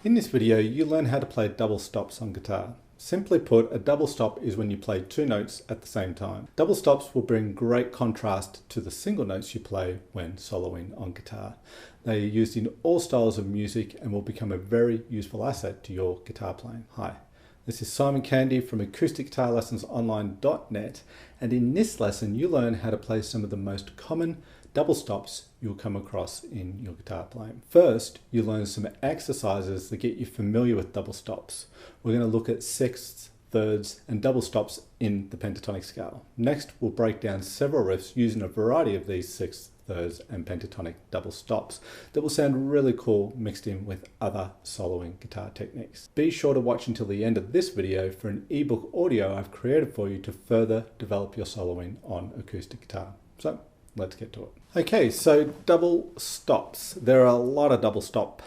In this video, you learn how to play double stops on guitar. Simply put, a double stop is when you play two notes at the same time. Double stops will bring great contrast to the single notes you play when soloing on guitar. They are used in all styles of music and will become a very useful asset to your guitar playing. Hi, this is Simon Candy from AcousticGuitarLessonsOnline.net, and in this lesson you learn how to play some of the most common double stops you'll come across in your guitar playing. First, you learn some exercises that get you familiar with double stops. We're going to look at sixths, thirds, and double stops in the pentatonic scale. Next, we'll break down several riffs using a variety of these sixths, thirds, and pentatonic double stops that will sound really cool mixed in with other soloing guitar techniques. Be sure to watch until the end of this video for an ebook audio I've created for you to further develop your soloing on acoustic guitar. So, let's get to it. Okay, so double stops. There are a lot of double stop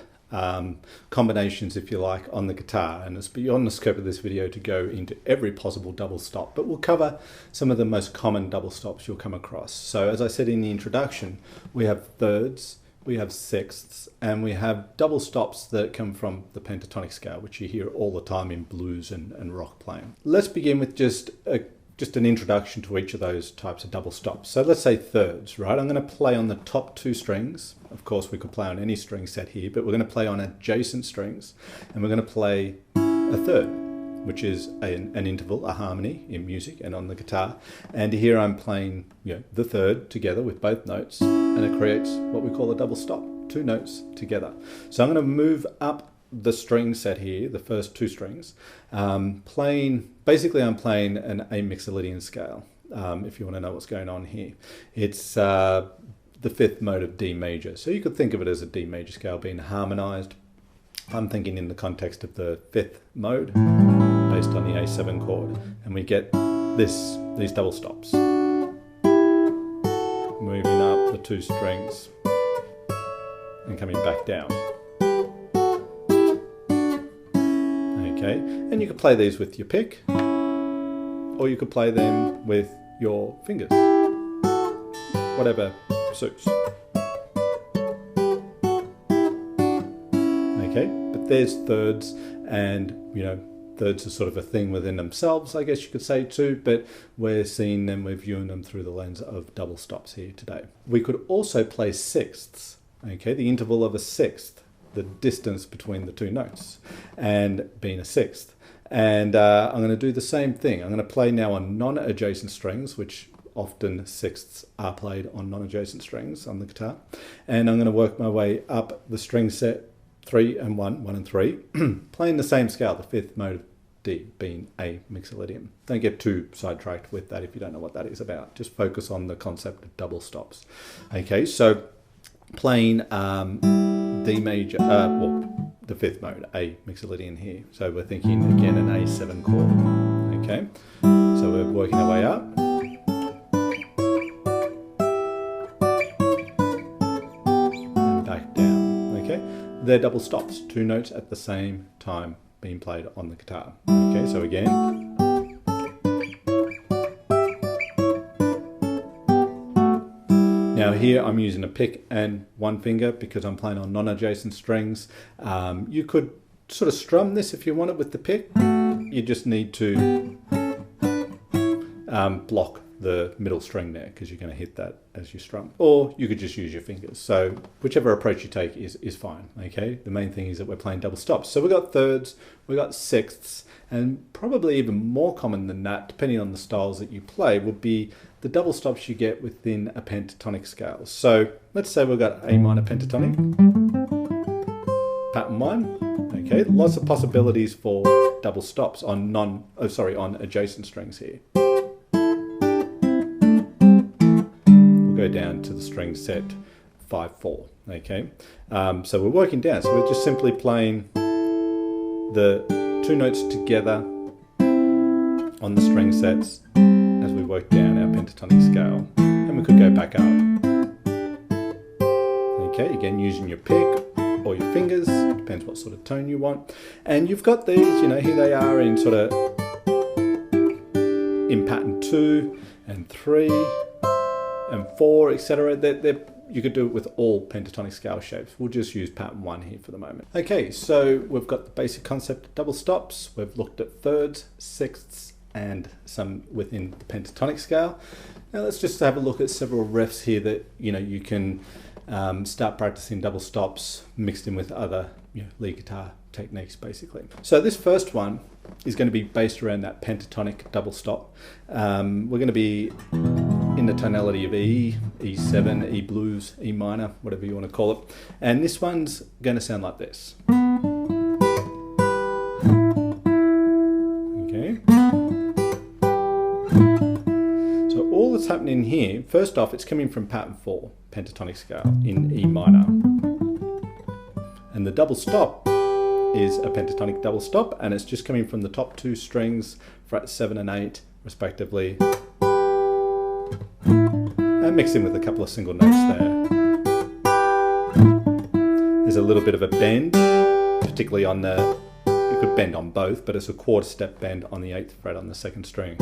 combinations, if you like, on the guitar, and it's beyond the scope of this video to go into every possible double stop, but we'll cover some of the most common double stops you'll come across. So as I said in the introduction, we have thirds, we have sixths, and we have double stops that come from the pentatonic scale, which you hear all the time in blues and rock playing. Let's begin with just an introduction to each of those types of double stops. So let's say thirds, right? I'm going to play on the top two strings. Of course, we could play on any string set here, but we're going to play on adjacent strings, and we're going to play a third, which is an interval, a harmony in music and on the guitar. And here I'm playing, the third together with both notes, and it creates what we call a double stop, two notes together. So I'm going to move up the string set here, the first two strings, basically I'm playing an A Mixolydian scale, if you want to know what's going on here. It's the fifth mode of D major. So you could think of it as a D major scale being harmonized. I'm thinking in the context of the fifth mode based on the A7 chord, and we get these double stops. Moving up the two strings and coming back down. Okay, and you could play these with your pick, or you could play them with your fingers, whatever suits. Okay, but there's thirds, and thirds are sort of a thing within themselves, I guess you could say too, but we're viewing them through the lens of double stops here today. We could also play sixths, okay, the interval of a sixth, the distance between the two notes, and being a sixth. And I'm going to do the same thing. I'm going to play now on non-adjacent strings, which often sixths are played on non-adjacent strings on the guitar. And I'm going to work my way up the string set 3 and 1, 1 and 3, playing the same scale, the fifth mode of D being A Mixolydian. Don't get too sidetracked with that if you don't know what that is about. Just focus on the concept of double stops. Okay, so playing D major, the fifth mode, A Mixolydian here. So we're thinking again an A7 chord. Okay, so we're working our way up. And back down. Okay, they're double stops, two notes at the same time being played on the guitar. Okay, so again. Now here I'm using a pick and one finger because I'm playing on non-adjacent strings. You could sort of strum this if you want it with the pick. You just need to block the middle string there because you're going to hit that as you strum. Or you could just use your fingers. So whichever approach you take is fine. Okay. The main thing is that we're playing double stops. So we've got thirds, we've got sixths, and probably even more common than that, depending on the styles that you play, would be the double stops you get within a pentatonic scale. So let's say we've got A minor pentatonic, pattern 1. Okay, lots of possibilities for double stops on on adjacent strings here. We'll go down to the string set 5-4. Okay, so we're working down. So we're just simply playing the two notes together on the string sets as we work down our pentatonic scale, and we could go back up. Okay, again using your pick or your fingers, depends what sort of tone you want. And you've got these, here they are in sort of in pattern 2 and 3 and 4, etc. They're you could do it with all pentatonic scale shapes. We'll just use pattern 1 here for the moment. Okay, so we've got the basic concept of double stops. We've looked at thirds, sixths, and some within the pentatonic scale. Now let's just have a look at several riffs here that you can start practicing double stops mixed in with other lead guitar techniques basically. So this first one is going to be based around that pentatonic double stop. We're going to be in the tonality of E, E7, E blues, E minor, whatever you want to call it. And this one's going to sound like this. Okay. So all that's happening here, first off, it's coming from pattern 4, pentatonic scale, in E minor. And the double stop is a pentatonic double stop, and it's just coming from the top 2 strings, frets 7 and 8 respectively, and mixed in with a couple of single notes there. There's a little bit of a bend, particularly on the, you could bend on both, but it's a quarter step bend on the 8th fret on the 2nd string.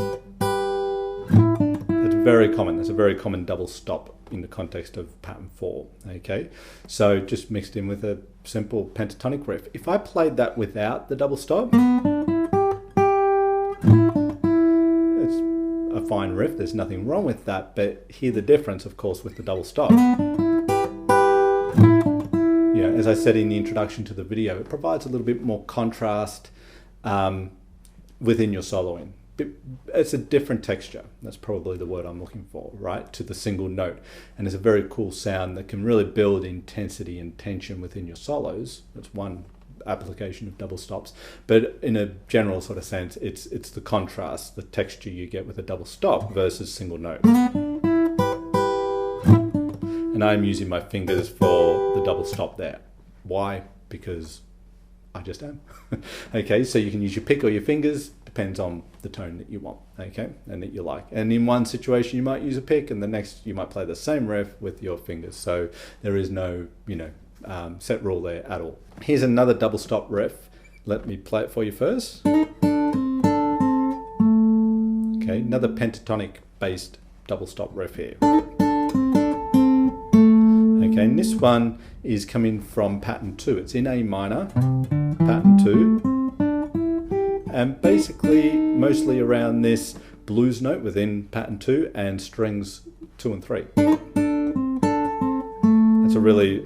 That's very common. That's a very common double stop in the context of pattern 4. Okay, so just mixed in with a simple pentatonic riff. If I played that without the double stop, it's a fine riff, there's nothing wrong with that, but hear the difference, of course, with the double stop. As I said in the introduction to the video, it provides a little bit more contrast within your soloing. It's a different texture. That's probably the word I'm looking for, right? To the single note. And it's a very cool sound that can really build intensity and tension within your solos. That's one application of double stops. But in a general sort of sense, it's the contrast, the texture you get with a double stop versus single note. And I'm using my fingers for the double stop there. Why? Because I just am. Okay, so you can use your pick or your fingers, depends on the tone that you want, okay, and that you like. And in one situation you might use a pick, and the next you might play the same riff with your fingers. So there is no, set rule there at all. Here's another double stop riff. Let me play it for you first. Okay, another pentatonic based double stop riff here. Okay, and this one is coming from pattern 2. It's in A minor, pattern 2, and basically mostly around this blues note within pattern 2 and strings 2 and 3. It's a really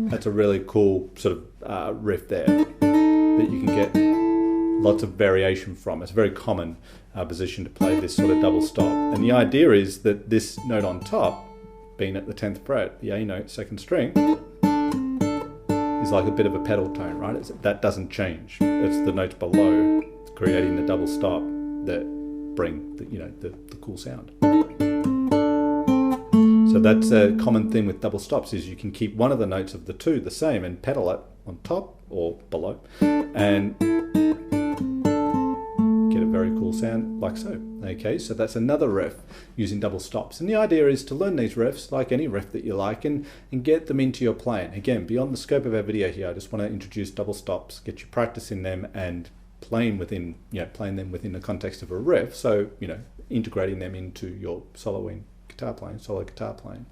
that's a really cool sort of riff there that you can get lots of variation from. It's a very common position to play this sort of double stop. And the idea is that this note on top, being at the 10th fret, the A note, 2nd string, is like a bit of a pedal tone, right? That doesn't change. It's the notes below creating the double stop that bring the cool sound. So that's a common thing with double stops, is you can keep one of the notes of the 2 the same and pedal it on top or below, and get a very cool sound like so. Okay, so that's another riff using double stops. And the idea is to learn these riffs, like any riff that you like, and get them into your playing. Again, beyond the scope of our video here, I just want to introduce double stops, get you practicing them and playing within, playing them within the context of a riff. So, integrating them into your solo guitar playing.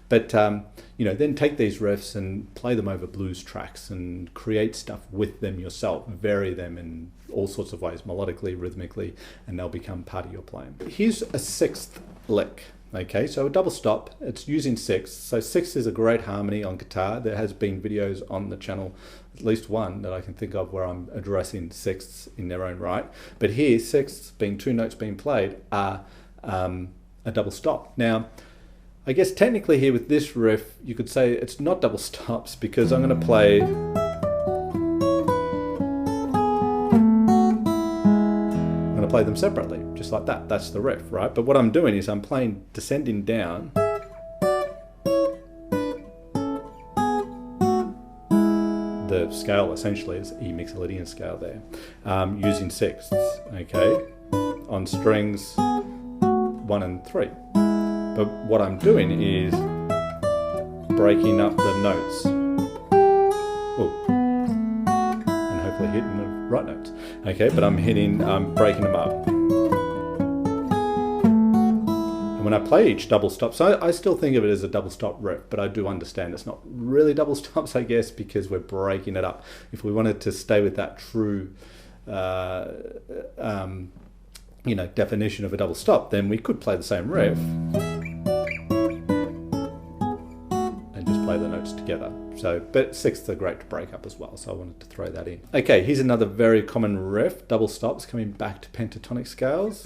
But, then take these riffs and play them over blues tracks and create stuff with them yourself, vary them in all sorts of ways, melodically, rhythmically, and they'll become part of your playing. Here's a 6th lick. Okay, so a double stop, it's using 6th. So 6th is a great harmony on guitar. There has been videos on the channel, at least one that I can think of, where I'm addressing 6ths in their own right. But here, 6ths, being 2 notes being played, are a double stop. Now, I guess technically here with this riff, you could say it's not double stops, because I'm going to play... play them separately, just like that. That's the riff, right? But what I'm doing is I'm playing descending down, the scale essentially is E Mixolydian scale there, using 6ths, okay, on strings 1 and 3. But what I'm doing is breaking up the notes. Ooh. And hopefully hitting the right notes. Okay, but I'm breaking them up. When I play each double stop, so I still think of it as a double stop riff, but I do understand it's not really double stops, I guess, because we're breaking it up. If we wanted to stay with that true definition of a double stop, then we could play the same riff and just play the notes together. So, but sixths are great to break up as well, so I wanted to throw that in. Okay, here's another very common riff, double stops, coming back to pentatonic scales.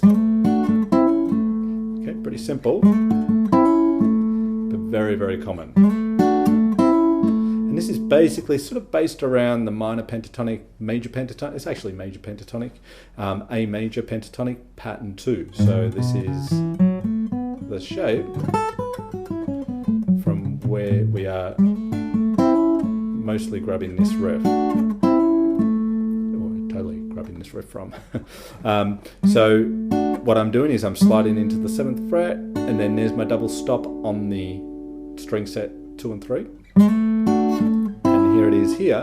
Okay, pretty simple, but very, very common. And this is basically sort of based around the minor pentatonic, major pentatonic. It's actually major pentatonic, A major pentatonic pattern 2. So this is the shape from where we are mostly grabbing this riff, or totally grabbing this riff from. So what I'm doing is I'm sliding into the 7th fret, and then there's my double stop on the string set 2 and 3. Here it is here,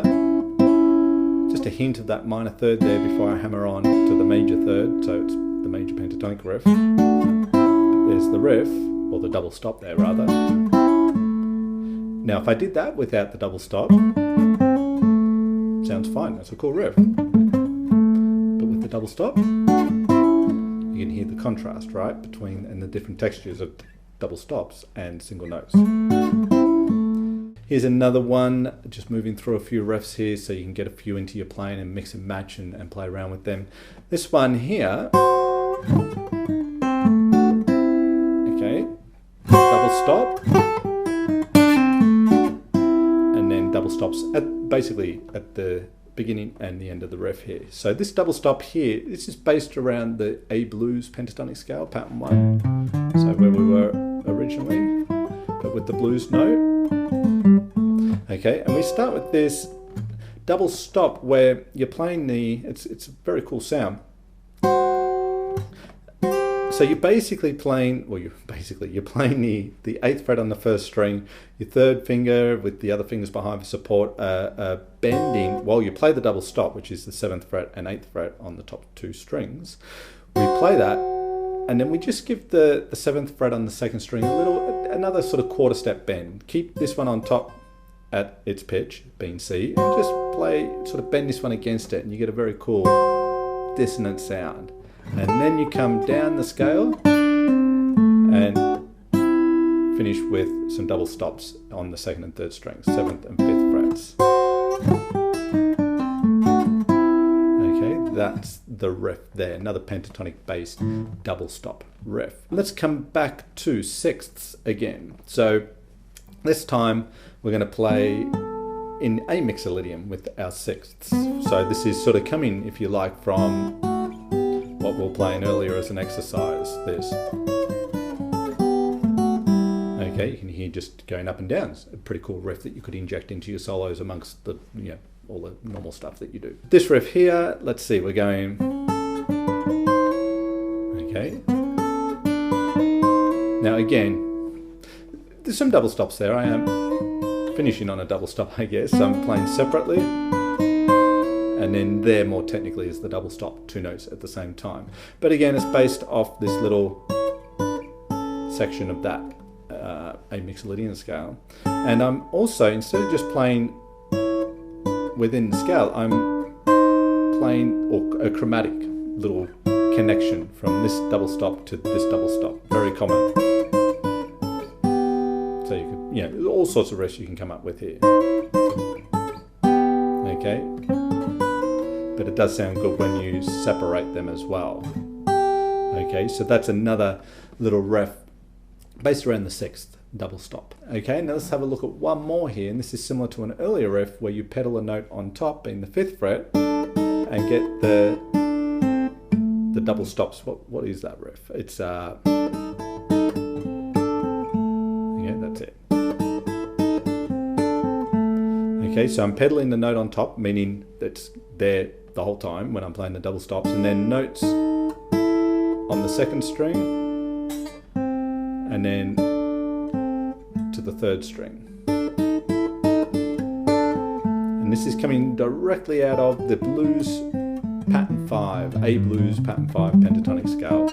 just a hint of that minor third there before I hammer on to the major third, so it's the major pentatonic riff. There's the riff, or the double stop there rather. Now if I did that without the double stop, sounds fine, that's a cool riff. But with the double stop, you can hear the contrast, right, between and the different textures of double stops and single notes. Here's another one, just moving through a few riffs here so you can get a few into your playing and mix and match and play around with them. This one here, okay, double stop, and then double stops basically at the beginning and the end of the riff here. So this double stop here, this is based around the A blues pentatonic scale, pattern 1. So where we were originally, but with the blues note. Okay, and we start with this double stop where you're playing it's a very cool sound. So you're basically playing, you're playing the 8th fret on the 1st string, your 3rd finger with the other fingers behind for support, bending while you play the double stop, which is the 7th fret and 8th fret on the top 2 strings. We play that, and then we just give the 7th fret on the 2nd string another sort of quarter step bend. Keep this one on top at its pitch, being C, and just sort of bend this one against it, and you get a very cool dissonant sound. And then you come down the scale and finish with some double stops on the 2nd and 3rd strings, 7th and 5th frets. Okay, that's the riff there, another pentatonic based double stop riff. Let's come back to sixths again. So this time we're going to play in A mixolydian with our sixths. So this is sort of coming, if you like, from what we were playing earlier as an exercise, this. Okay, you can hear just going up and down. It's a pretty cool riff that you could inject into your solos amongst the, all the normal stuff that you do. This riff here, let's see, we're going, okay. Now again, there's some double stops there. I am finishing on a double stop, I guess. I'm playing separately. And then there, more technically, is the double stop, 2 notes at the same time. But again, it's based off this little section of that A mixolydian scale. And I'm also, instead of just playing within the scale, I'm playing a chromatic little connection from this double stop to this double stop. Very common. So you could, there's all sorts of riffs you can come up with here. Okay. But it does sound good when you separate them as well. Okay, so that's another little riff based around the 6th double stop. Okay, now let's have a look at one more here, and this is similar to an earlier riff where you pedal a note on top, being the 5th fret, and get the double stops. What is that riff? It's yeah, that's it. Okay, so I'm pedaling the note on top, meaning that's there the whole time when I'm playing the double stops, and then notes on the 2nd string, and then to the 3rd string. And this is coming directly out of the blues pattern 5, A blues pattern 5 pentatonic scale.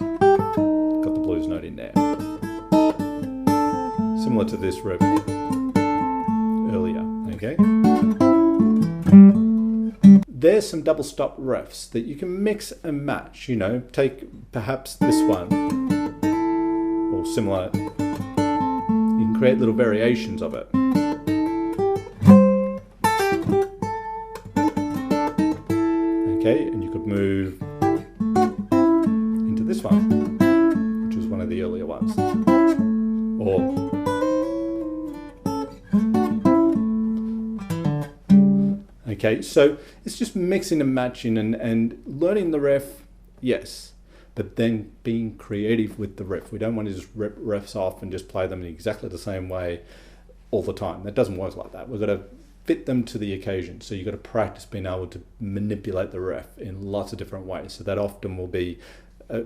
Got the blues note in there. similar to this riff earlier, okay? There's some double stop riffs that you can mix and match, you know, take perhaps this one or similar. You can create little variations of it. Okay, and you could move into this one, which was one of the earlier ones. Or okay, so it's just mixing and matching and learning the riff, yes, but then being creative with the riff. We don't want to just rip riffs off and just play them in exactly the same way all the time. That doesn't work like that. We've got to fit them to the occasion. So you've got to practice being able to manipulate the riff in lots of different ways. So that often will be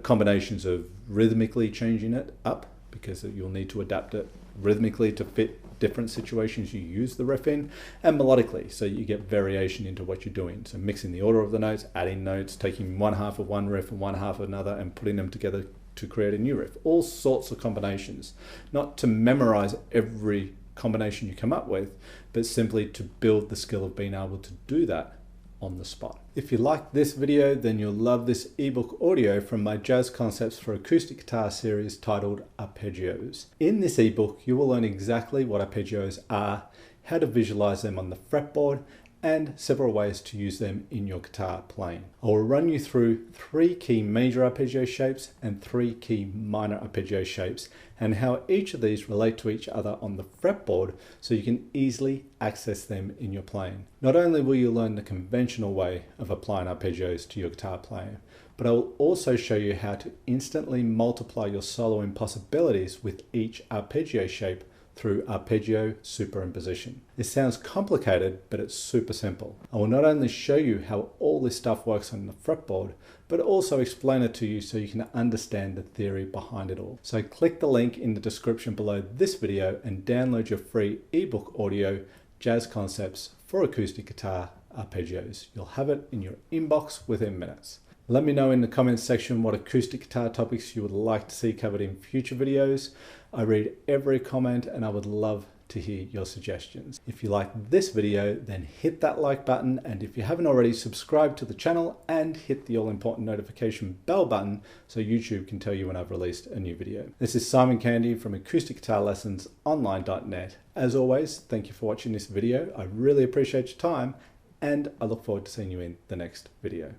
combinations of rhythmically changing it up, because you'll need to adapt it rhythmically to fit different situations you use the riff in, and melodically, so you get variation into what you're doing. So mixing the order of the notes, adding notes, taking one half of one riff and one half of another and putting them together to create a new riff. All sorts of combinations, not to memorize every combination you come up with, but simply to build the skill of being able to do that on the spot. If you like this video, then you'll love this ebook audio from my Jazz Concepts for Acoustic Guitar series titled Arpeggios. In this ebook, you will learn exactly what arpeggios are, how to visualize them on the fretboard, and several ways to use them in your guitar playing. I will run you through 3 key major arpeggio shapes and 3 key minor arpeggio shapes, and how each of these relate to each other on the fretboard so you can easily access them in your playing. Not only will you learn the conventional way of applying arpeggios to your guitar playing, but I will also show you how to instantly multiply your soloing possibilities with each arpeggio shape through arpeggio superimposition. It sounds complicated, but it's super simple. I will not only show you how all this stuff works on the fretboard, but also explain it to you so you can understand the theory behind it all. So click the link in the description below this video and download your free ebook audio, Jazz Concepts for Acoustic Guitar Arpeggios. You'll have it in your inbox within minutes. Let me know in the comments section what acoustic guitar topics you would like to see covered in future videos. I read every comment and I would love to hear your suggestions. If you like this video, then hit that like button, and if you haven't already, subscribe to the channel and hit the all-important notification bell button so YouTube can tell you when I've released a new video. This is Simon Candy from acousticguitarlessonsonline.net. As always, thank you for watching this video. I really appreciate your time, and I look forward to seeing you in the next video.